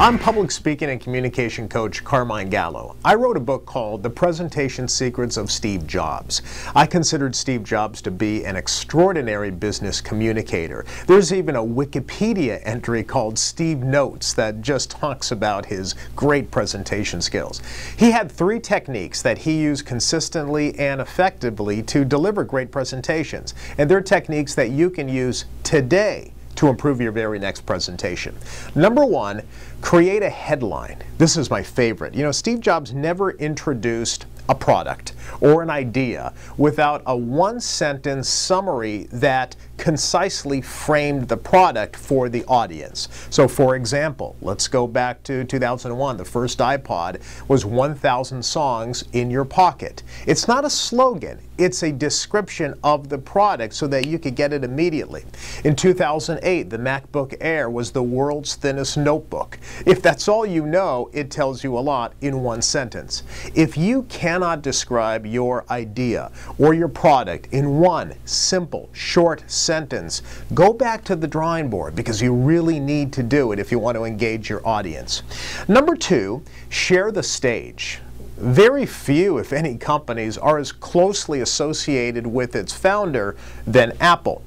I'm public speaking and communication coach Carmine Gallo. I wrote a book called The Presentation Secrets of Steve Jobs. I considered Steve Jobs to be an extraordinary business communicator. There's even a Wikipedia entry called Steve Notes that just talks about his great presentation skills. He had 3 techniques that he used consistently and effectively to deliver great presentations, and they're techniques that you can use today to improve your very next presentation. Number 1, create a headline. This is my favorite. You know, Steve Jobs never introduced a product or an idea without a 1-sentence summary that concisely framed the product for the audience. So for example, let's go back to 2001. The first iPod was 1,000 songs in your pocket. It's not a slogan, it's a description of the product so that you could get it immediately. In 2008, the MacBook Air was the world's thinnest notebook. If that's all you know, it tells you a lot in 1 sentence. If you cannot describe your idea or your product in 1 simple, short sentence, go back to the drawing board because you really need to do it if you want to engage your audience. Number 2, share the stage. Very few, if any, companies are as closely associated with its founder than Apple.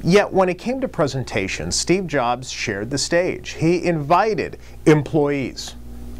Yet when it came to presentations, Steve Jobs shared the stage. He invited employees,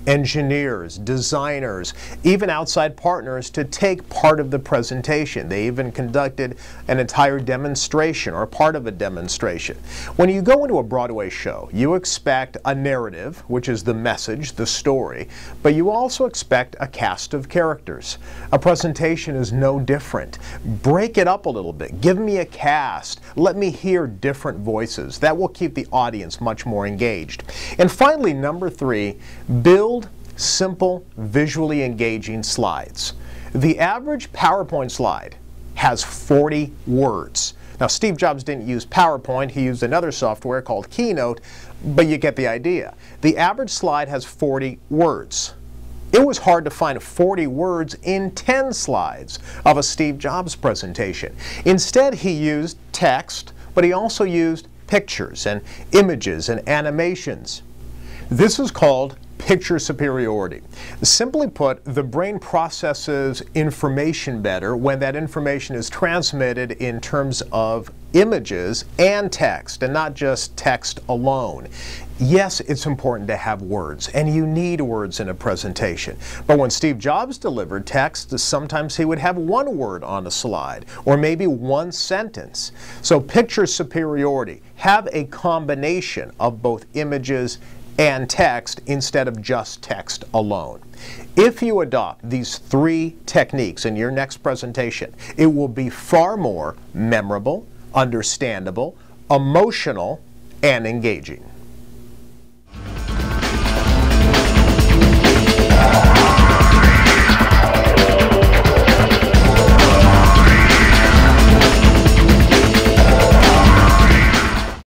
engineers, designers, even outside partners to take part of the presentation. They even conducted an entire demonstration or part of a demonstration. When you go into a Broadway show, you expect a narrative, which is the message, the story, but you also expect a cast of characters. A presentation is no different. Break it up a little bit. Give me a cast. Let me hear different voices. That will keep the audience much more engaged. And finally, number 3, build simple, visually engaging slides. The average PowerPoint slide has 40 words. Now, Steve Jobs didn't use PowerPoint, he used another software called Keynote, but you get the idea. The average slide has 40 words. It was hard to find 40 words in 10 slides of a Steve Jobs presentation. Instead, he used text, but he also used pictures and images and animations. This is called picture superiority. Simply put, the brain processes information better when that information is transmitted in terms of images and text, and not just text alone. Yes, it's important to have words, and you need words in a presentation. But when Steve Jobs delivered text, sometimes he would have 1 word on a slide, or maybe 1 sentence. So picture superiority. Have a combination of both images and text instead of just text alone. If you adopt these 3 techniques in your next presentation, it will be far more memorable, understandable, emotional, and engaging.